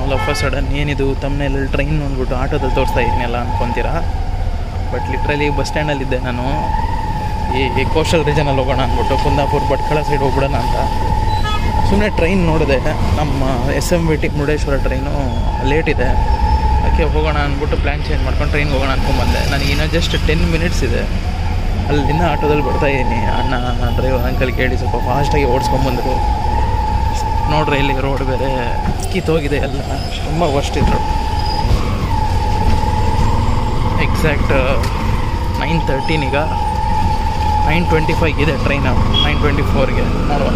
All of a sudden ಏನಿದು ತಮ್ಮನೇಲಿ train ಅಂದ್ಬಿಟ್ಟು ಆಟೋದಲ್ಲಿ ತೋರಿಸ್ತಾ ಇದ್ದೀನಲ್ಲ ಅಂದ್ಕೊತೀರಾ. ಬಟ್ ಲಿಟ್ರಲಿ ಬಸ್ ಸ್ಟ್ಯಾಂಡಲ್ಲಿದ್ದೆ ನಾನು. ಈ ಕೋಸ್ಟಲ್ ರೀಜನಲ್ಲಿ ಹೋಗೋಣ ಅಂದ್ಬಿಟ್ಟು ಕುಂದಾಪುರ ಭಟ್ಕಳ ಸೈಡ್ ಹೋಗ್ಬಿಡೋಣ ಅಂತ ಸುಮ್ಮನೆ ಟ್ರೈನ್ ನೋಡಿದೆ. ನಮ್ಮ SMVT ಮುರುಡೇಶ್ವರ ಟ್ರೈನು ಲೇಟ್ ಇದೆ, ಅದಕ್ಕೆ ಹೋಗೋಣ ಅಂದ್ಬಿಟ್ಟು ಪ್ಲ್ಯಾನ್ ಚೇಂಜ್ ಮಾಡ್ಕೊಂಡು ಟ್ರೈನ್ಗೆ ಹೋಗೋಣ ಅಂದ್ಕೊಂಡ್ಬಂದೆ. ನನಗಿನ್ನೂ ಜಸ್ಟ್ 10 ಮಿನಿಟ್ಸ್ ಇದೆ. ಅಲ್ಲಿಂದ ಆಟೋದಲ್ಲಿ ಬರ್ತಾಯಿದ್ದೀನಿ. ಅಣ್ಣ ಡ್ರೈವರ್ ಅಂಕಲ್ ಕೇಳಿ ಸ್ವಲ್ಪ ಫಾಸ್ಟಾಗಿ ಓಡಿಸ್ಕೊಂಬಂದರು. ನೋಡ್ರಿ ಇಲ್ಲಿ ರೋಡ್ ಬೇರೆ ಕಿತ್ತೋಗಿದೆ, ಎಲ್ಲ ತುಂಬ ವರ್ಸ್ಟ್ ಇದ್ರು. ಎಕ್ಸಾಕ್ಟ್ 9:13 ಈಗ 9:25 ಇದೆ ಟ್ರೈನು. 9:24ಗೆ ನೋಡುವ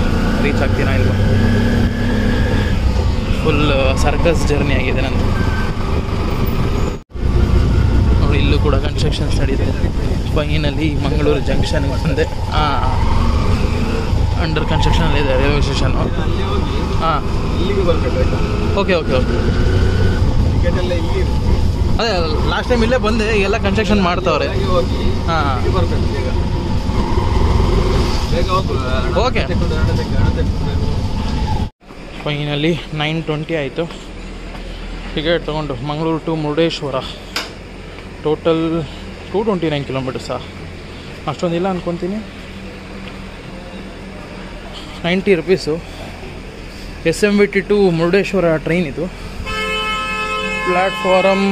ರೀಚ್ ಆಗ್ತೀನಾ ಇಲ್ವ. ಫುಲ್ ಸರ್ಕಸ್ ಜರ್ನಿ ಆಗಿದೆ ನಂದು. ನೋಡಿ ಇಲ್ಲೂ ಕೂಡ ಕನ್ಸ್ಟ್ರಕ್ಷನ್ಸ್ ನಡೀತಿದೆ. ಫೈನಲಿ ಮಂಗಳೂರು ಜಂಕ್ಷನ್ಗೆ ಬಂದೆ. ಅಂಡರ್ ಕನ್ಸ್ಟ್ರಕ್ಷನಲ್ಲಿದೆ ರೈಲ್ವೆ ಸ್ಟೇಷನ್ನು. ಹಾಂ ಓಕೆ ಓಕೆ ಓಕೆ. ಅದೇ ಲಾಸ್ಟ್ ಟೈಮ್ ಇಲ್ಲೇ ಬಂದೆ, ಎಲ್ಲ ಕನ್ಸ್ಟ್ರಕ್ಷನ್ ಮಾಡ್ತಾವ್ರೆ. ಹಾಂ ಓಕೆ. ಫೈನಲಿ 9:20 ಆಯಿತು. ಟಿಕೆಟ್ ತೊಗೊಂಡು ಮಂಗಳೂರು ಟು ಮುರುಡೇಶ್ವರ ಟೋಟಲ್ 229 ಕಿಲೋಮೀಟರ್ಸಾ, ಅಷ್ಟೊಂದಿಲ್ಲ ಅಂದ್ಕೊತೀನಿ. 90 rupees. SMVT to Murudeshwar train ಇದು. ಪ್ಲ್ಯಾಟ್ಫಾರಮ್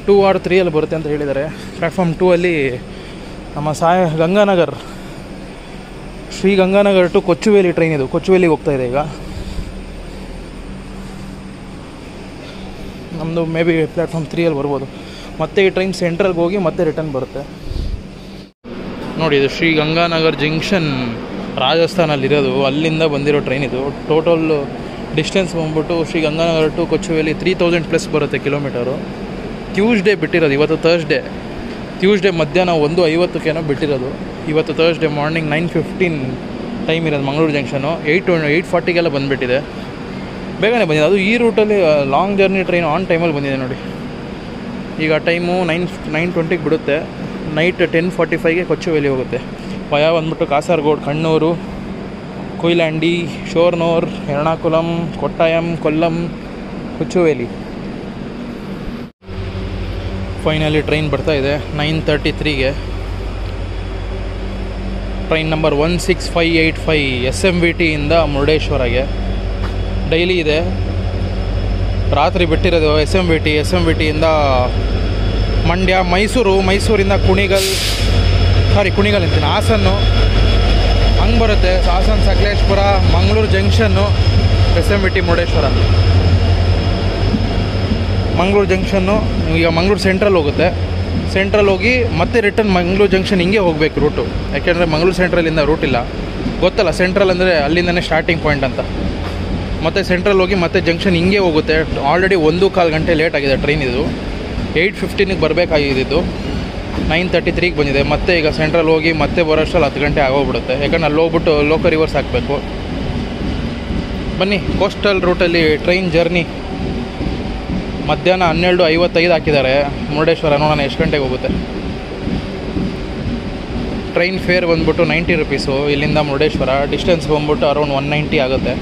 2 or 3 ಬರುತ್ತೆ ಅಂತ ಹೇಳಿದ್ದಾರೆ. ಪ್ಲ್ಯಾಟ್ಫಾರ್ಮ್ 2 ಅಲ್ಲಿ ನಮ್ಮ ಗಂಗಾನಗರ್, ಶ್ರೀ ಗಂಗಾನಗರ್ ಟು ಕೊಚ್ಚುವೇಲಿ ಟ್ರೈನ್ ಇದು. ಕೊಚ್ಚುವೇಲಿಗೆ ಹೋಗ್ತಾ ಇದೆ ಈಗ. ನಮ್ಮದು ಮೇ ಬಿ ಪ್ಲ್ಯಾಟ್ಫಾರ್ಮ್ 3 ಬರ್ಬೋದು. ಮತ್ತೆ ಈ ಟ್ರೈನ್ ಸೆಂಟ್ರಲ್ಗೆ ಹೋಗಿ ಮತ್ತೆ ರಿಟರ್ನ್ ಬರುತ್ತೆ. ನೋಡಿ ಇದು ಶ್ರೀ ಗಂಗಾನಗರ್ ಜಂಕ್ಷನ್ ರಾಜಸ್ಥಾನಲ್ಲಿರೋದು, ಅಲ್ಲಿಂದ ಬಂದಿರೋ ಟ್ರೈನ್ ಇದು. ಟೋಟಲ್ ಡಿಸ್ಟೆನ್ಸ್ ಬಂದ್ಬಿಟ್ಟು ಶ್ರೀ ಗಂಗಾನಗರ ಟು ಕೊಚ್ಚುವೇಲಿ 3000+ ಬರುತ್ತೆ ಕಿಲೋಮೀಟರು. ಟ್ಯೂಸ್ಡೇ ಬಿಟ್ಟಿರೋದು, ಇವತ್ತು ಥರ್ಸ್ಡೇ. ಟ್ಯೂಸ್ಡೇ ಮಧ್ಯಾಹ್ನ 1:50 ಬಿಟ್ಟಿರೋದು. ಇವತ್ತು ಥರ್ಸ್ಡೇ ಮಾರ್ನಿಂಗ್ 9:15 ಟೈಮ್ ಇರೋದು ಮಂಗಳೂರು ಜಂಕ್ಷನು. 8:40 ಬಂದುಬಿಟ್ಟಿದೆ. ಬೇಗನೆ ಬಂದಿದೆ. ಅದು ಈ ರೂಟಲ್ಲಿ ಲಾಂಗ್ ಜರ್ನಿ ಟ್ರೈನ್ ಆನ್ ಟೈಮಲ್ಲಿ ಬಂದಿದೆ ನೋಡಿ. ಈಗ ಟೈಮು 9:20 ಬಿಡುತ್ತೆ. ನೈಟ್ 10:45 ಕೊಚ್ಚುವೇಲಿ ಹೋಗುತ್ತೆ. ವಯ ಬಂದ್ಬಿಟ್ಟು ಕಾಸರಗೋಡು, ಕಣ್ಣೂರು, ಕೊಯ್ಲಾಂಡಿ, ಶೋರ್ನೂರ್, ಎರ್ಣಾಕುಲಂ, ಕೊಟ್ಟಾಯಂ, ಕೊಲ್ಲಂ, ಕೊಚ್ಚುವೇಲಿ. ಫೈನಲಿ ಟ್ರೈನ್ ಬರ್ತಾ ಇದೆ 9:33ಗೆ. ಟ್ರೈನ್ ನಂಬರ್ 16585 SMVTಯಿಂದ ಮುರುಡೇಶ್ವರಗೆ ಡೈಲಿ ಇದೆ. ರಾತ್ರಿ ಬಿಟ್ಟಿರೋದು SMVTಯಿಂದ ಮಂಡ್ಯ, ಮೈಸೂರಿಂದ ಕುಣಿಗಲ್ ಅಂತೀನಿ, ಹಾಸನ್ನು ಹಂಗೆ ಬರುತ್ತೆ. ಹಾಸನ, ಸಕಲೇಶ್ಪುರ, ಮಂಗಳೂರು ಜಂಕ್ಷನ್ನು, SMVT ಮುರುಡೇಶ್ವರ. ಮಂಗಳೂರು ಜಂಕ್ಷನ್ನು ಈಗ ಮಂಗಳೂರು ಸೆಂಟ್ರಲ್ ಹೋಗುತ್ತೆ. ಸೆಂಟ್ರಲ್ ಹೋಗಿ ಮತ್ತೆ ರಿಟರ್ನ್ ಮಂಗಳೂರು ಜಂಕ್ಷನ್ ಹಿಂಗೆ ಹೋಗಬೇಕು ರೂಟು. ಯಾಕೆಂದರೆ ಮಂಗಳೂರು ಸೆಂಟ್ರಲಿಂದ ರೂಟ್ ಇಲ್ಲ, ಗೊತ್ತಲ್ಲ. ಸೆಂಟ್ರಲ್ ಅಂದರೆ ಅಲ್ಲಿಂದನೇ ಸ್ಟಾರ್ಟಿಂಗ್ ಪಾಯಿಂಟ್ ಅಂತ. ಮತ್ತು ಸೆಂಟ್ರಲ್ ಹೋಗಿ ಮತ್ತೆ ಜಂಕ್ಷನ್ ಹಿಂಗೆ ಹೋಗುತ್ತೆ. ಆಲ್ರೆಡಿ 1.25 ಗಂಟೆ ಲೇಟ್ ಆಗಿದೆ ಟ್ರೈನ್ ಇದು. 8:15ಗೆ ಬರಬೇಕಾಗಿದ್ದು 9:33ಗೆ ಬಂದಿದೆ. ಮತ್ತೆ ಈಗ ಸೆಂಟ್ರಲ್ ಹೋಗಿ ಮತ್ತೆ ಬರೋಷ್ಟರಲ್ಲಿ 10 ಗಂಟೆ ಆಗೋಗ್ಬಿಡುತ್ತೆ. ಯಾಕಂದ್ರೆ ಅಲ್ಲಿ ಹೋಗ್ಬಿಟ್ಟು ಲೋಕಲ್ ರಿವರ್ಸ್ ಹಾಕಬೇಕು. ಬನ್ನಿ, ಕೋಸ್ಟಲ್ ರೂಟಲ್ಲಿ ಟ್ರೈನ್ ಜರ್ನಿ. ಮಧ್ಯಾಹ್ನ 12:55 ಹಾಕಿದ್ದಾರೆ ಮುರುಡೇಶ್ವರ. ನೋಡೋಣ ಎಷ್ಟು ಗಂಟೆಗೆ ಹೋಗುತ್ತೆ. ಟ್ರೈನ್ ಫೇರ್ ಬಂದ್ಬಿಟ್ಟು 90 ರುಪೀಸು ಇಲ್ಲಿಂದ ಮುರುಡೇಶ್ವರ. ಡಿಸ್ಟೆನ್ಸ್ ಬಂದ್ಬಿಟ್ಟು ಅರೌಂಡ್ 190 ಆಗುತ್ತೆ.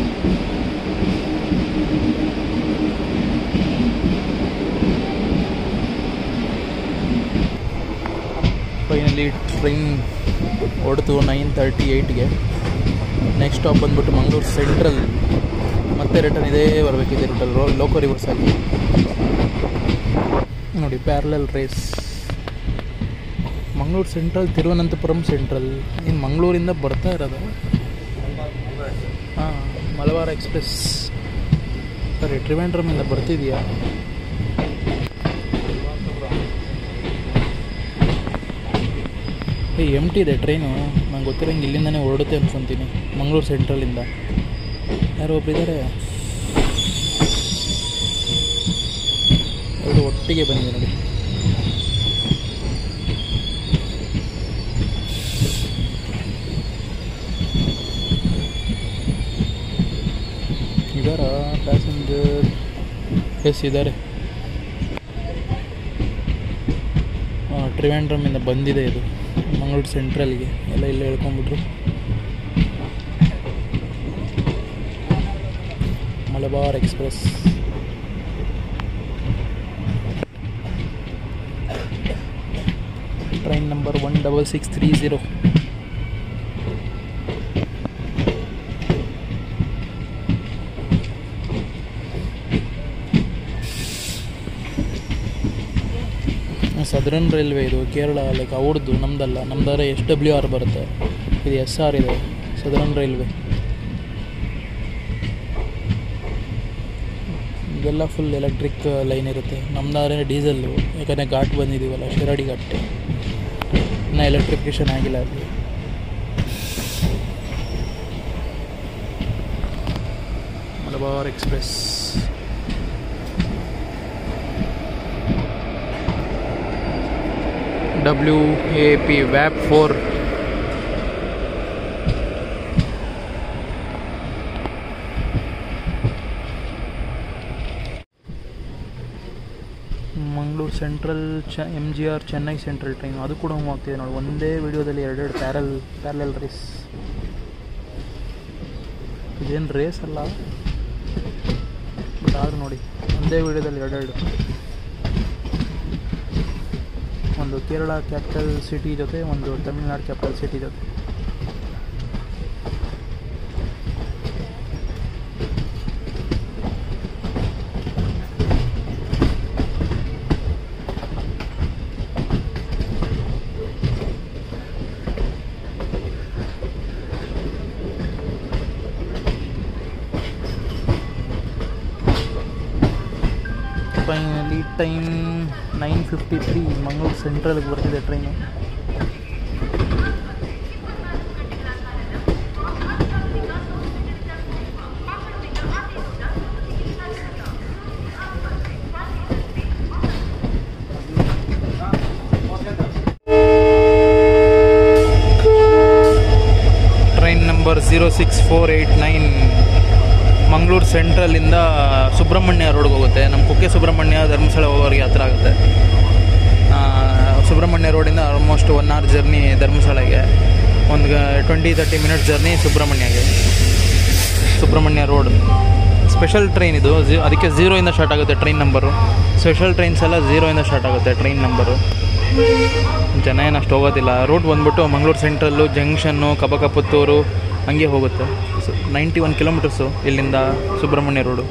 ಫೈನಲಿ ಟ್ರೈನ್ ಹೊಡೆದು 9:38ಗೆ. ನೆಕ್ಸ್ಟ್ ಸ್ಟಾಪ್ ಬಂದ್ಬಿಟ್ಟು ಮಂಗಳೂರು ಸೆಂಟ್ರಲ್. ಮತ್ತೆ ರಿಟರ್ನ್ ಇದೇ ಬರಬೇಕಿದೆ ರೂಟಲ್ಲಿ, ಲೋಕೋ ರಿವರ್ಸ್ ಆಗಿ. ನೋಡಿ parallel race. Mangaluru central, Thiruvananthapuram central. ಇನ್ನು ಮಂಗಳೂರಿಂದ ಬರ್ತಾ ಇರೋದು. ಹಾಂ, ಮಲಬಾರ್ ಎಕ್ಸ್ಪ್ರೆಸ್. ಸರಿ, ಟ್ರಿವೆಂಡ್ರಮಿಂದ ಬರ್ತಿದೆಯಾ? ಎಂಟಿ ಇದೆ ಟ್ರೈನು. ನಂಗೆ ಗೊತ್ತಿರೋಂಗೆ ಇಲ್ಲಿಂದನೇ ಹೊರಡುತ್ತೆ ಅನ್ಕೊತೀನಿ, ಮಂಗಳೂರು ಸೆಂಟ್ರಲಿಂದ. ಯಾರೋ ಒಬ್ಬರಿದ್ದಾರೆ, ಎರಡು ಒಟ್ಟಿಗೆ ಬಂದಿದೆ ನೋಡಿ. ಇದಾರಾ ಪ್ಯಾಸೆಂಜರ್? ಎಸ್ ಇದ್ದಾರೆ. ಟ್ರಿವೆಂಡ್ರಮಿಂದ ಬಂದಿದೆ ಇದು ಮಂಗಳೂರು ಸೆಂಟ್ರಲ್ಗೆ. ಎಲ್ಲ ಇಲ್ಲೇ ಹೇಳ್ಕೊಂಬಿಟ್ರು. Malabar express. Train number 16630. Southern railway ಇದು, ಕೇರಳ, ಲೈಕ್ ಅವ್ರದ್ದು, ನಮ್ಮದಲ್ಲ. ನಮ್ದಾದ್ರೆ SWR ಬರುತ್ತೆ, ಇದು SR ಇದೆ, ಸದರ್ನ್ ರೈಲ್ವೆ. ಇದೆಲ್ಲ ಫುಲ್ ಎಲೆಕ್ಟ್ರಿಕ್ ಲೈನ್ ಇರುತ್ತೆ. ನಮ್ದಾದ್ರೆ ಡೀಸೆಲ್ಲು, ಯಾಕಂದರೆ ಘಾಟ್ ಬಂದಿದ್ದೀವಲ್ಲ, ಶಿರಾಡಿ ಘಾಟ್, ಇನ್ನೂ ಎಲೆಕ್ಟ್ರಿಫಿಕೇಷನ್ ಆಗಿಲ್ಲ ಅಲ್ಲಿ. Malabar express. WAP WAP 4. Mangaluru central, MGR Chennai central train, ಅದು ಕೂಡ ಮೂವ್ ಆಗ್ತಿದೆ ನೋಡಿ. ಒಂದೇ ವಿಡಿಯೋದಲ್ಲಿ ಎರಡೆರಡು ಪ್ಯಾರಲ್ ರೇಸ್. ಇದೇನು ರೇಸ್ ಅಲ್ಲ, ಬಟ್ ಆದರೂ ನೋಡಿ ಒಂದೇ ವಿಡಿಯೋದಲ್ಲಿ ಎರಡೆರಡು. ಒಂದು ಕೇರಳ ಕ್ಯಾಪಿಟಲ್ ಸಿಟಿ ಜೊತೆ, ಒಂದು ತಮಿಳ್ನಾಡು ಕ್ಯಾಪಿಟಲ್ ಸಿಟಿ ಜೊತೆ. Finally time 9:53. ಮಂಗಳೂರು ಸೆಂಟ್ರಲ್ಗೆ ಬರ್ತಿದೆ ಟ್ರೈನು. ಟ್ರೈನ್ ನಂಬರ್ 06489 ಮಂಗಳೂರು ಸೆಂಟ್ರಲಿಂದ ಸುಬ್ರಹ್ಮಣ್ಯ ರೋಡ್ಗೆ ಹೋಗುತ್ತೆ. ನಮ್ಮ ಕುಕ್ಕೆ ಸುಬ್ರಹ್ಮಣ್ಯ ಧರ್ಮಸ್ಥಳ ಹೋಗೋರಿಗೆ ಹತ್ರ ಆಗುತ್ತೆ. ಸುಬ್ರಹ್ಮಣ್ಯ ರೋಡಿಂದ ಆಲ್ಮೋಸ್ಟ್ 1 hour ಜರ್ನಿ ಧರ್ಮಸ್ಥಳಗೆ, ಒಂದು 20-30 minutes journey Subrahmanya road. Special train ಇದು, ಅದಕ್ಕೆ 0 ಸ್ಟಾರ್ಟ್ ಆಗುತ್ತೆ ಟ್ರೈನ್ ನಂಬರು. ಸ್ಪೆಷಲ್ ಟ್ರೈನ್ಸ್ ಎಲ್ಲ 0 ಸ್ಟಾರ್ಟ್ ಆಗುತ್ತೆ ಟ್ರೈನ್ ನಂಬರು. ಜನ ಏನು ಅಷ್ಟು ಹೋಗೋದಿಲ್ಲ. ರೂಟ್ ಬಂದ್ಬಿಟ್ಟು ಮಂಗಳೂರು ಸೆಂಟ್ರಲ್ಲು, ಜಂಕ್ಷನ್ನು, ಕಬಕಪುತ್ತೂರು ಹಂಗೆ ಹೋಗುತ್ತೆ. 91 kilometers ಇಲ್ಲಿಂದ ಸುಬ್ರಹ್ಮಣ್ಯ ರೋಡು.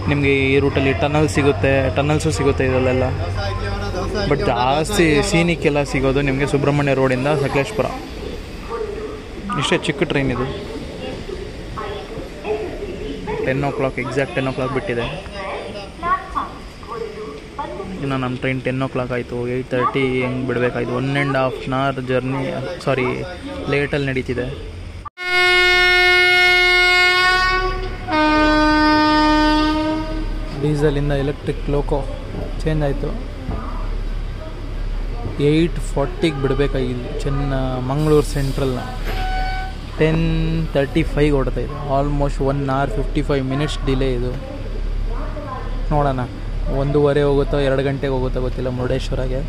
ನಿಮಗೆ ಈ ರೂಟಲ್ಲಿ ಟನಲ್ಸು ಸಿಗುತ್ತೆ ಇದರಲ್ಲೆಲ್ಲ. ಬಟ್ ಜಾಸ್ತಿ ಸೀನಿಕ್ಕೆಲ್ಲ ಸಿಗೋದು ನಿಮಗೆ ಸುಬ್ರಹ್ಮಣ್ಯ ರೋಡಿಂದ ಸಕಲೇಶ್ಪುರ. ಇಷ್ಟೇ ಚಿಕ್ಕ ಟ್ರೈನ್ ಇದು. 10 o'clock, ಎಕ್ಸಾಕ್ಟ್ 10 o'clock ಬಿಟ್ಟಿದೆ. ಇನ್ನು ನಮ್ಮ ಟ್ರೈನ್ 10 o'clock ಆಯಿತು. 8:30 ಹೆಂಗೆ ಬಿಡಬೇಕಾಯ್ತು. 1.5 hour ಜರ್ನಿ, ಲೇಟಲ್ಲಿ ನಡೀತಿದೆ. ಡೀಸೆಲಿಂದ ಎಲೆಕ್ಟ್ರಿಕ್ ಲೋಕೋ ಚೇಂಜ್ ಆಯಿತು. 8:40 ಬಿಡಬೇಕಾಗಿದ್ದು ಮಂಗಳೂರು ಸೆಂಟ್ರಲ್ನ. 10:35 ಹೊಡ್ತಾ ಇದೆ. ಆಲ್ಮೋಸ್ಟ್ 1 hour 55 minutes ಡಿಲೇ ಇದು. ನೋಡೋಣ 1:15 ಹೋಗುತ್ತೋ 2 ಗಂಟೆಗೆ ಹೋಗುತ್ತೋ ಗೊತ್ತಿಲ್ಲ ಮುರುಡೇಶ್ವರಗೆ.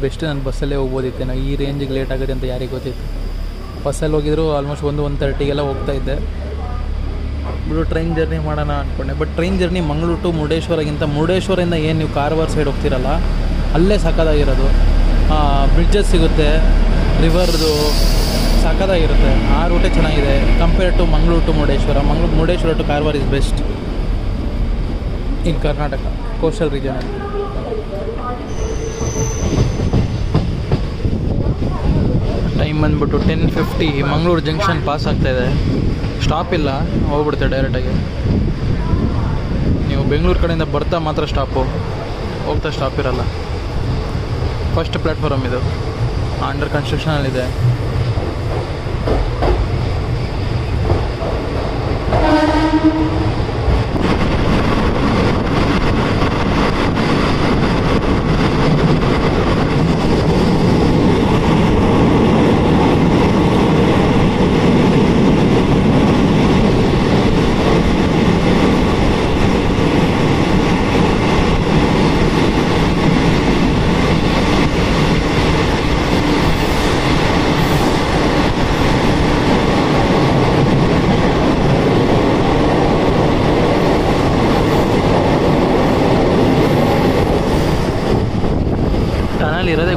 ಬೆಸ್ಟ್ ನಾನು ಬಸ್ಸಲ್ಲೇ ಹೋಗ್ಬೋದಿತ್ತೇನೋ, ಈ ರೇಂಜಿಗೆ ಲೇಟ್ ಆಗುತ್ತೆ ಅಂತ ಯಾರಿಗೆ ಗೊತ್ತಿತ್ತು. ಬಸ್ಸಲ್ಲಿ ಹೋಗಿದ್ರು ಆಲ್ಮೋಸ್ಟ್ 1:30 ಹೋಗ್ತಾಯಿದ್ದೆ. ಬಿಡು ಟ್ರೈನ್ ಜರ್ನಿ ಮಾಡೋಣ ಅಂದ್ಕೊಂಡೆ. But train journey Mangaluru to ಮುರುಡೇಶ್ವರಗಿಂತ, ಮುರುಡೇಶ್ವರಿಂದ ಏನು ನೀವು ಕಾರವಾರ ಸೈಡ್ ಹೋಗ್ತಿರಲ್ಲ ಅಲ್ಲೇ ಸಕ್ಕದಾಗಿರೋದು. ಬ್ರಿಡ್ಜಸ್ ಸಿಗುತ್ತೆ, ರಿವರ್ದು ಸಕ್ಕದಾಗಿರುತ್ತೆ. ಆ ರೂಟೇ ಚೆನ್ನಾಗಿದೆ compare to Mangaluru to Murudeshwar. Murudeshwar to Karwar is best in Karnataka coastal ರೀಜನಲ್ಲಿ. ಟೈಮ್ ಬಂದ್ಬಿಟ್ಟು 10:50. ಮಂಗಳೂರು ಜಂಕ್ಷನ್ ಪಾಸ್ ಆಗ್ತಾಯಿದೆ. ಸ್ಟಾಪ್ ಇಲ್ಲ, ಹೋಗ್ಬಿಡುತ್ತೆ ಡೈರೆಕ್ಟಾಗಿ. ನೀವು ಬೆಂಗಳೂರು ಕಡೆಯಿಂದ ಬರ್ತಾ ಮಾತ್ರ ಸ್ಟಾಪು, ಹೋಗ್ತಾ ಸ್ಟಾಪ್ ಇರಲ್ಲ. ಫಸ್ಟ್ ಪ್ಲ್ಯಾಟ್ಫಾರ್ಮ್ ಇದು, ಅಂಡರ್ ಕನ್ಸ್ಟ್ರಕ್ಷನಲ್ಲಿದೆ.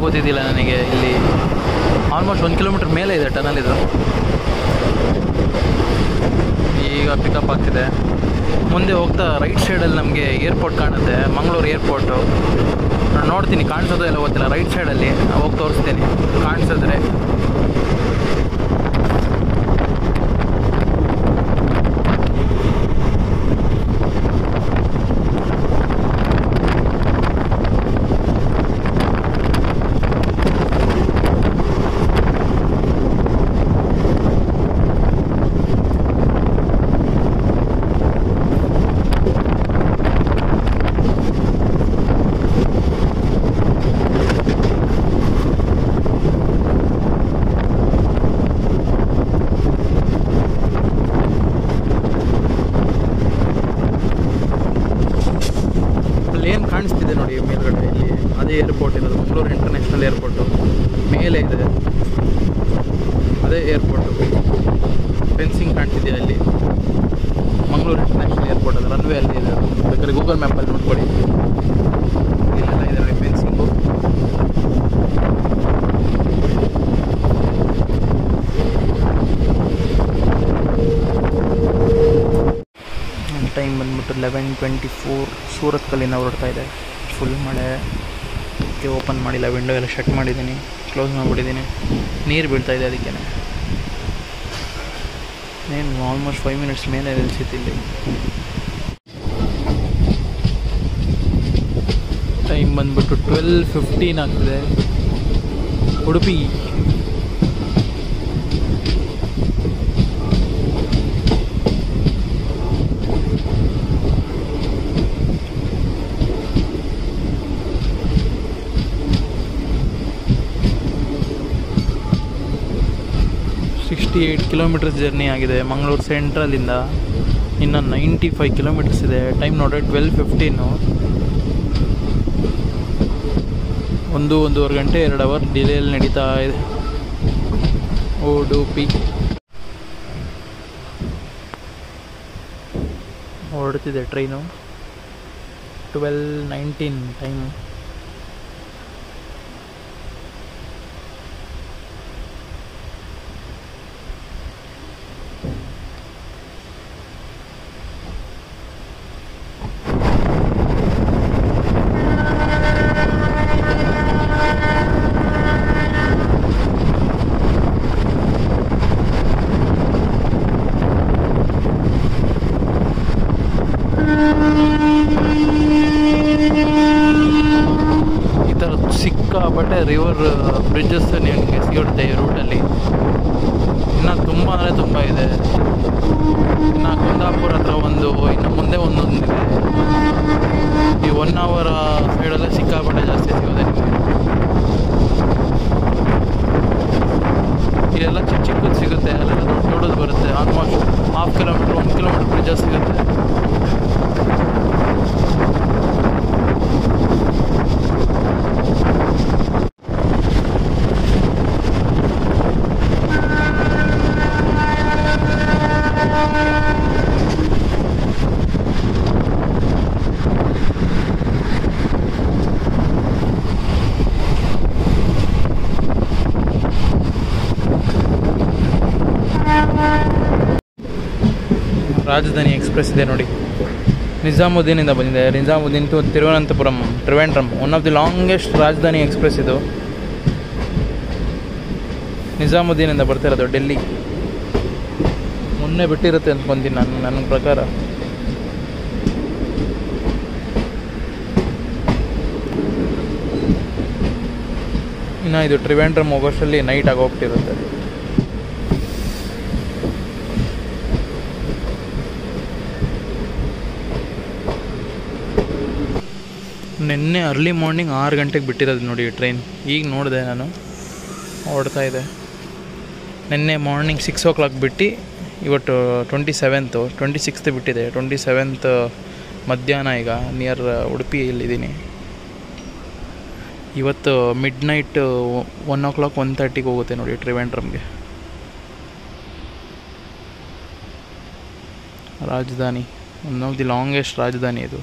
ಗೊತ್ತಿದ್ದಿಲ್ಲ ನನಗೆ. ಇಲ್ಲಿ ಆಲ್ಮೋಸ್ಟ್ 1 ಕಿಲೋಮೀಟ್ರ್ ಮೇಲೆ ಇದೆ ಟನಲ್ ಇದು. ಈಗ ಪಿಕಪ್ ಆಗ್ತಿದೆ. ಮುಂದೆ ಹೋಗ್ತಾ ರೈಟ್ ಸೈಡಲ್ಲಿ ನಮಗೆ ಏರ್ಪೋರ್ಟ್ ಕಾಣುತ್ತೆ, ಮಂಗಳೂರು ಏರ್ಪೋರ್ಟು. ನಾನು ನೋಡ್ತೀನಿ, ಕಾಣಿಸೋದು ಎಲ್ಲ ಗೊತ್ತಿಲ್ಲ. ರೈಟ್ ಸೈಡಲ್ಲಿ ಹೋಗಿ ತೋರಿಸ್ತೀನಿ ಕಾಣಿಸಿದ್ರೆ. ಏನು ಕಾಣಿಸ್ತಿದೆ ನೋಡಿ ಮೇಲ್ಗಡೆ, ಇಲ್ಲಿ ಅದೇ ಏರ್ಪೋರ್ಟ್ ಇರೋದು, ಮಂಗಳೂರು ಇಂಟರ್ನ್ಯಾಷನಲ್ ಏರ್ಪೋರ್ಟು ಮೇಲೆ ಇದೆ, ಅದೇ ಏರ್ಪೋರ್ಟು. ಫೆನ್ಸಿಂಗ್ ಕಾಣ್ತಿದೆಯಾ ಅಲ್ಲಿ, ಮಂಗಳೂರು ಇಂಟರ್ನ್ಯಾಷನಲ್ ಏರ್ಪೋರ್ಟ್ ಅದು, ರನ್ವೇ ಅಲ್ಲಿ ಇದೆ. ಬೇಕಾದ್ರೆ ಗೂಗಲ್ ಮ್ಯಾಪಲ್ಲಿ ನೋಡ್ಕೊಳ್ಳಿ, ಇಲ್ಲೆಲ್ಲ ಇದೆ ನೋಡಿ ಫೆನ್ಸಿಂಗು. ಟೈಮ್ ಬಂದ್ಬಿಟ್ಟು 11:24. ಸೂರತ್ಕಲ್ಲಿಂದ ಹೊರಡ್ತಾ ಇದೆ. ಫುಲ್ ಮಳೆ, ಅದಕ್ಕೆ ಓಪನ್ ಮಾಡಿಲ್ಲ, ವಿಂಡೋ ಎಲ್ಲ ಶಟ್ ಮಾಡಿದ್ದೀನಿ, ಕ್ಲೋಸ್ ಮಾಡಿಬಿಟ್ಟಿದ್ದೀನಿ. ನೀರು ಬೀಳ್ತಾಯಿದೆ, ಅದಕ್ಕೆ ಏನು ಆಲ್ಮೋಸ್ಟ್ 5 ಮಿನಿಟ್ಸ್ ಮೇಲೆ ನಿಲ್ಸಿತ್ತಿಲ್ಲಿ. ಟೈಮ್ ಬಂದ್ಬಿಟ್ಟು 12:15 ಆಗ್ತಿದೆ. ಉಡುಪಿ. ಕಿಲೋಮೀಟರ್ಸ್ ಜರ್ನಿ ಆಗಿದೆ ಮಂಗಳೂರು ಸೆಂಟ್ರಲಿಂದ. ಇನ್ನು 95 ಕಿಲೋಮೀಟರ್ಸ್ ಇದೆ. ಟೈಮ್ ನೋಡ್ರೆ 12:15. 1-1.5 ಗಂಟೆ 2 ಅವರ್ ಡಿಲೇಯಲ್ಲಿ ನಡೀತಾ ಇದೆ. ಉಡುಪಿ ಹೊರಡ್ತಿದೆ ಟ್ರೈನು. 12:19 ಟೈಮು. ಸಿಕ್ಕಾಪಟ್ಟೆ ರಿವರ್ ಬ್ರಿಡ್ಜಸ್ ನಿಮಗೆ ಸಿಗುತ್ತೆ ಈ ರೂಟಲ್ಲಿ. ಇನ್ನು ತುಂಬ ಅಂದರೆ ತುಂಬ ಇದೆ. ಇನ್ನು ಕುಂದಾಪುರ ಹತ್ರ ಒಂದು, ಇನ್ನು ಮುಂದೆ ಒಂದೊಂದಿದೆ. ಈ 1 ಅವರ್ ಸೈಡಲ್ಲೇ ಸಿಕ್ಕಾಪಟ್ಟೆ ಜಾಸ್ತಿ ಸಿಗುತ್ತೆ ನಿಮಗೆ. ಇಲ್ಲೆಲ್ಲ ಚಿಕ್ಕ ಚಿಕ್ಕದು ಸಿಗುತ್ತೆ, ಅಲ್ಲೆಲ್ಲ ದೊಡ್ಡದು ಬರುತ್ತೆ. ಆಲ್ಮೋಸ್ಟ್ 1/2 ಕಿಲೋಮೀಟ್ರ್ 1 ಕಿಲೋಮೀಟ್ರ್ ಬ್ರಿಡ್ಜಸ್ ಸಿಗುತ್ತೆ. ರಾಜಧಾನಿ ಎಕ್ಸ್ಪ್ರೆಸ್ ಇದೆ ನೋಡಿ, ನಿಜಾಮುದ್ದೀನಿಂದ ಬಂದಿದೆ. Nizamuddin to Thiruvananthapuram, Trivandrum. One of the longest Rajdhani express ಇದು. ನಿಜಾಮುದ್ದೀನಿಂದ ಬರ್ತಿರೋದು ಡೆಲ್ಲಿ. ಮೊನ್ನೆ ಬಿಟ್ಟಿರುತ್ತೆ ಅಂದ್ಕೊತೀನಿ ನನ್ನ ಪ್ರಕಾರ. ಇನ್ನು ಇದು ಟ್ರಿವೆಂಡ್ರಮ್ ಹೋಗೋಷ್ಟರಲ್ಲಿ ನೈಟ್ ಆಗೋಗ್ತಿರುತ್ತೆ. ನಿನ್ನೆ ಅರ್ಲಿ ಮಾರ್ನಿಂಗ್ 6 ಗಂಟೆಗೆ ಬಿಟ್ಟಿರೋದು ನೋಡಿ ಟ್ರೈನ್. ಈಗ ನೋಡಿದೆ ನಾನು, ಓಡ್ತಾ ಇದೆ. ನಿನ್ನೆ ಮಾರ್ನಿಂಗ್ 6 o'clock ಬಿಟ್ಟು ಇವತ್ತು 26th ಬಿಟ್ಟಿದೆ. 27th ಮಧ್ಯಾಹ್ನ ಈಗ ನಿಯರ್ ಉಡುಪಿಯಲ್ಲಿದ್ದೀನಿ. ಇವತ್ತು ಮಿಡ್ ನೈಟ್ 1 o'clock 1:30ಗೆ ಹೋಗುತ್ತೆ ನೋಡಿ ಟ್ರಿವೆಂಡ್ರಮ್ಗೆ. ರಾಜಧಾನಿ, ಒನ್ ಆಫ್ ದಿ ಲಾಂಗೆಸ್ಟ್ ರಾಜಧಾನಿ ಇದು.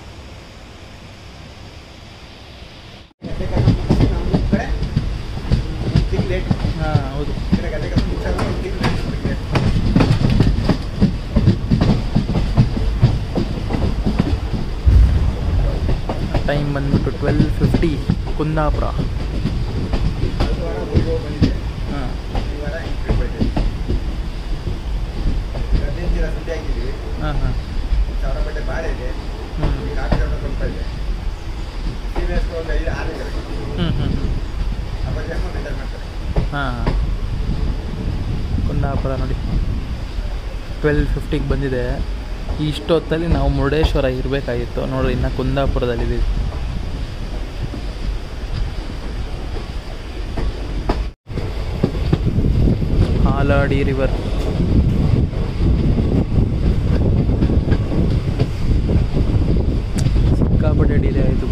ಟೈಮ್ ಬಂದ್ಬಿಟ್ಟು 12:50 ಕುಂದಾಪುರ. ಹಾಂ ಹಾಂ ಹಾಂ ಹಾಂ ಕುಂದಾಪುರ ನೋಡಿ 12:50ಗೆ ಬಂದಿದೆ. ಇಷ್ಟೊತ್ತಲ್ಲಿ ನಾವು ಮುರುಡೇಶ್ವರ ಇರಬೇಕಾಗಿತ್ತು ನೋಡ್ರಿ, ಇನ್ನು ಕುಂದಾಪುರದಲ್ಲಿದ್ದೀವಿ. ಹಾಲಾಡಿ ರಿವರ್. ಸಿಕ್ಕಾಪಟ್ಟೆ ಡಿಲೇ ಆಯಿತು.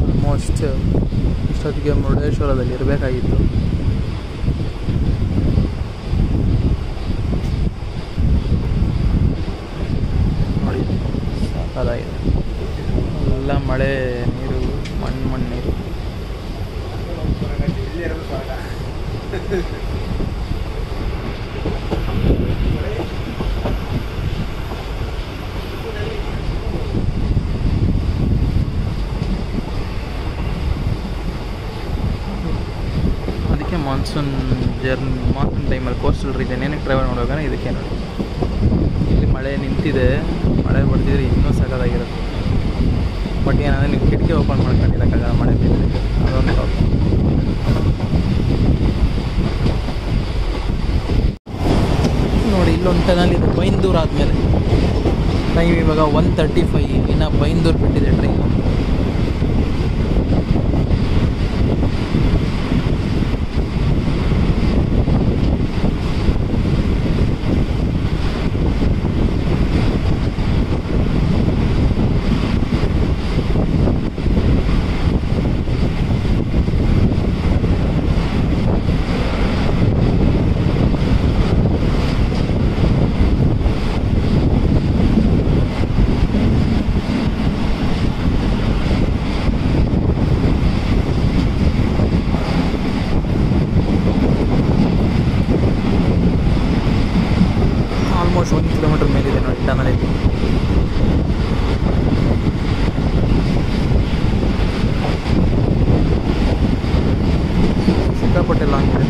ಆಲ್ಮೋಸ್ಟ್ ಇಷ್ಟೊತ್ತಿಗೆ ಮುರುಡೇಶ್ವರದಲ್ಲಿ ಇರಬೇಕಾಗಿತ್ತು. ನೋಡಿ ಸಾಕಾಗಿದೆ, ಎಲ್ಲ ಮಳೆ ನೀರು, ಮಣ್ಣು ನೀರು. ಅದಕ್ಕೆ ಮಾನ್ಸೂನ್ ಟೈಮಲ್ಲಿ ಕೋಸ್ಟಲ್ ರೀಜನ್ ಏನಕ್ಕೆ ಟ್ರಾವೆಲ್ ಮಾಡೋಕೆ ಇದಕ್ಕೆ ನೋಡಿ. ಇಲ್ಲಿ ಮಳೆ ನಿಂತಿದೆ, ಮಳೆ ಬರ್ತಿದ್ರೆ ಇನ್ನೂ ಸಗದಾಗಿರುತ್ತೆ. ಬಟ್ ಏನಂದರೆ ನೀವು ಕಿಟಕಿ ಓಪನ್ ಮಾಡ್ಕೊಂಡಿರೋಕ್ಕಾಗಲ್ಲ, ಮಳೆ ಬಿದ್ದರೆ ಅದೊಂದು ಪ್ರಾಬ್ಲಮ್. ನೋಡಿ ಇಲ್ಲೊಂದು ಟನಲ್ ಇದೆ ಬೈಂದೂರು ಆದಮೇಲೆ. ಟೈಮ್ ಇವಾಗ 1:35, ಇನ್ನು ಬೈಂದೂರು ಬಿಟ್ಟಿದೆ ಟ್ರೈನು. ಆಲ್ಮೋಸ್ಟ್ 1 ಕಿಲೋಮೀಟರ್ ಮೇಲಿದೆ ನೋಡಿ ಟನಲಲ್ಲಿ. ಸಿಕ್ಕಾಪಟ್ಟೆ ಲಾಂಗ್ ಇದೆ.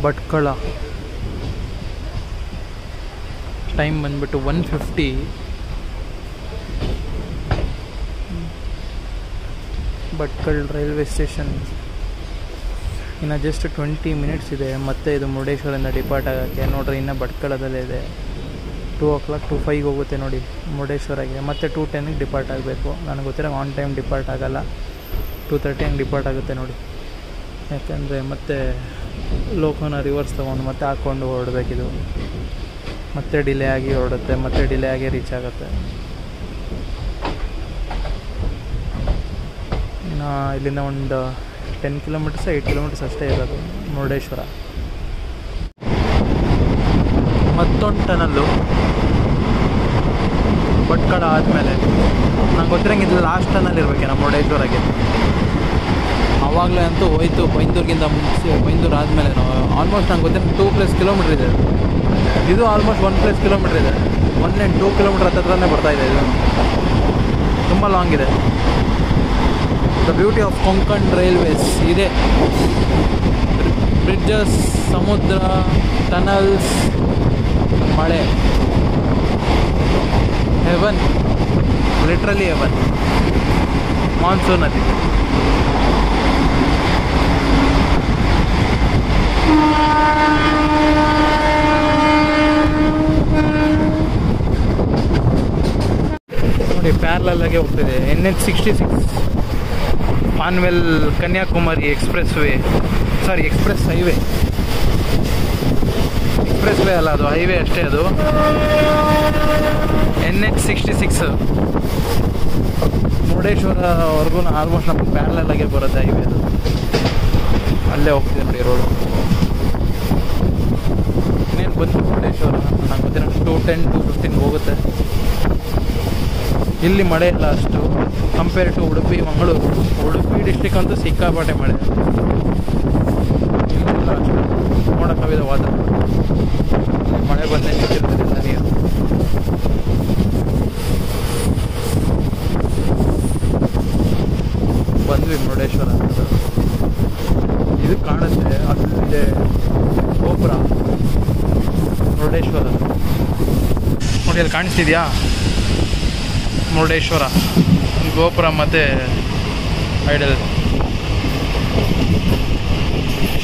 ಭಟ್ಕಳ ಟೈಮ್ ಬಂದ್ಬಿಟ್ಟು 1:50. ಭಟ್ಕಳ ರೈಲ್ವೆ ಸ್ಟೇಷನ್ ಇನ್ನು ಜಸ್ಟ್ 20 ಮಿನಿಟ್ಸ್ ಇದೆ. ಮತ್ತು ಇದು ಮುರುಡೇಶ್ವರದಿಂದ ಡಿಪಾರ್ಟ್ ಆಗೋಕ್ಕೆ ನೋಡ್ರಿ, ಇನ್ನು ಭಟ್ಕಳದಲ್ಲೇ ಇದೆ. 2 o'clock 2:05 ಹೋಗುತ್ತೆ ನೋಡಿ ಮುರುಡೇಶ್ವರಗೆ. ಮತ್ತು 2:10ಗೆ ಡಿಪಾರ್ಟ್ ಆಗಬೇಕು. ನನಗೆ ಗೊತ್ತಿರೋ ಆನ್ ಟೈಮ್ ಡಿಪಾರ್ಟ್ ಆಗೋಲ್ಲ, 2:30 ಹಂಗೆ ಡಿಪಾರ್ಟ್ ಆಗುತ್ತೆ ನೋಡಿ. ಯಾಕೆಂದರೆ ಮತ್ತೆ ಲೋಕನ ರಿವರ್ಸ್ ತೊಗೊಂಡು ಮತ್ತೆ ಹಾಕ್ಕೊಂಡು ಹೊರಡಬೇಕಿದು. ಮತ್ತೆ ಡಿಲೇ ಆಗಿ ಹೊರಡುತ್ತೆ, ಮತ್ತೆ ಡಿಲೇ ಆಗಿ ರೀಚ್ ಆಗುತ್ತೆ. ಇನ್ನು ಇಲ್ಲಿಂದ ಒಂದು 10 ಕಿಲೋಮೀಟರ್ಸ್ 8 ಕಿಲೋಮೀಟರ್ಸ್ ಅಷ್ಟೇ ಇರೋದು ಮುರುಡೇಶ್ವರ. ಮತ್ತೊಂದು ಟನಲ್ಲು ಭಟ್ಕಳ ಆದಮೇಲೆ. ನಂಗೆ ಗೊತ್ತಿರಂಗೆ ಇದು ಲಾಸ್ಟ್ ಟನಲ್ ಇರಬೇಕೇನೋ ಮುರುಡೇಶ್ವರಗೆ. ಆವಾಗಲೇ ಅಂತೂ ಹೋಯ್ತು ಬೈಂದೂರಿಗಿಂತ ಮುಂಚೆ, ಬೈಂದೂರು ಆದಮೇಲೆ ಆಲ್ಮೋಸ್ಟ್ ನಂಗೆ ಗೊತ್ತಿರೋ 2+ ಕಿಲೋಮೀಟ್ರ್ ಇದೆ. ಇದು ಆಲ್ಮೋಸ್ಟ್ 1+ ಕಿಲೋಮೀಟ್ರ್ ಇದೆ. 1 and 2 ಕಿಲೋಮೀಟ್ರ್ ಹತ್ರನೇ ಬರ್ತಾಯಿದೆ. ಇದು ತುಂಬ ಲಾಂಗ್ ಇದೆ. The beauty of Konkan railways ಇದೆ. ಬ್ರಿಡ್ಜಸ್, ಸಮುದ್ರ, ಟನಲ್ಸ್, ಮಳೆ, ಹೆವನ್, ಲಿಟ್ರಲಿ ಹೆವನ್. ಮಾನ್ಸೂನಲ್ಲಿ ನೋಡಿ ಪ್ಯಾರಲಲ್ಲಾಗೆ ಹೋಗ್ತಿದೆ. NH 66 Panvel Kanyakumari express highway. Expressway ಅಲ್ಲ, ಅದು ಹೈವೇ ಅಷ್ಟೇ. ಅದು NH 66 ಮುರುಡೇಶ್ವರವರೆಗೂ ಆಲ್ಮೋಸ್ಟ್ ನಮ್ಗೆ ಪ್ಯಾರಲಲ್ಲಾಗೆ ಬರುತ್ತೆ ಹೈವೇ. ಅದು ಅಲ್ಲೇ ಹೋಗ್ತಿದೆ ನೋಡಿ ರೋಡು. ಇನ್ನೇನು ಬಂದು ಮುರುಡೇಶ್ವರ ನಂಗೆ ಗೊತ್ತಿರೋ 2:10 2:15 ಹೋಗುತ್ತೆ. ಇಲ್ಲಿ ಮಳೆ ಇಲ್ಲ ಅಷ್ಟು compare to Udupi, Mangaluru. Udupi district ಅಂತೂ ಸಿಕ್ಕಾಪಟ್ಟೆ ಮಳೆ. ಇಲ್ಲ ಅಷ್ಟೇ ಮೋಡ ಕವಿದ ವಾತಾವರಣ, ಮಳೆ ಬಂದೇ ನಿಂತಿರ್ತದೆ ನೀರು. ಬಂದ್ವಿ ಮುರುಡೇಶ್ವರ ಅಂತ. ಇದು ಕಾಣುತ್ತೆ, ಅಲ್ಲಿದೆ ಗೋಪುರ ಮುರುಡೇಶ್ವರ ನೋಡಿ, ಅಲ್ಲಿ ಕಾಣಿಸ್ತಿದ್ಯಾ ಮುರುಡೇಶ್ವರ ಗೋಪುರ ಮತ್ತು ಐಡಲ್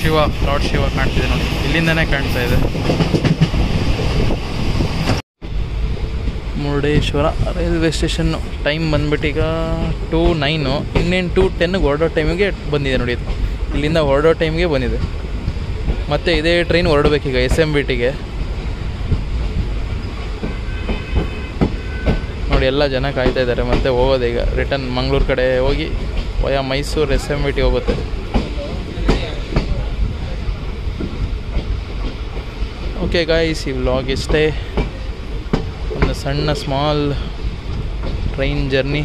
ಶಿವ, ಲಾರ್ಡ್ ಶಿವ ಕಾಣ್ತಿದೆ ನೋಡಿ, ಇಲ್ಲಿಂದನೇ ಕಾಣ್ತಾ ಇದೆ. Murudeshwar railway station. ಟೈಮ್ ಬಂದ್ಬಿಟ್ಟು ಈಗ 2:09, ಇನ್ನೇನು 2:10ಗೆ ಹೊರಡೋ ಟೈಮಿಗೆ ಬಂದಿದೆ ನೋಡಿ. ಇದು ಇಲ್ಲಿಂದ ಹೊರಡೋ ಟೈಮ್ಗೆ ಬಂದಿದೆ. ಮತ್ತು ಇದೇ ಟ್ರೈನ್ ಹೊರಡಬೇಕೀಗ SMBTಗೆ ನೋಡಿ. ಎಲ್ಲ ಜನ ಕಾಯ್ತಾ ಇದ್ದಾರೆ. ಮತ್ತೆ ಹೋಗೋದು ಈಗ ರಿಟರ್ನ್ ಮಂಗಳೂರು ಕಡೆ ಹೋಗಿ ವಯಾ ಮೈಸೂರು SMBT ಹೋಗುತ್ತೆ. ಓಕೆ ಗಾಯ್ಸ್, ಈ ವ್ಲಾಗ್ ಇಷ್ಟೇ. ಒಂದು ಸಣ್ಣ ಸ್ಮಾಲ್ ಟ್ರೈನ್ ಜರ್ನಿ.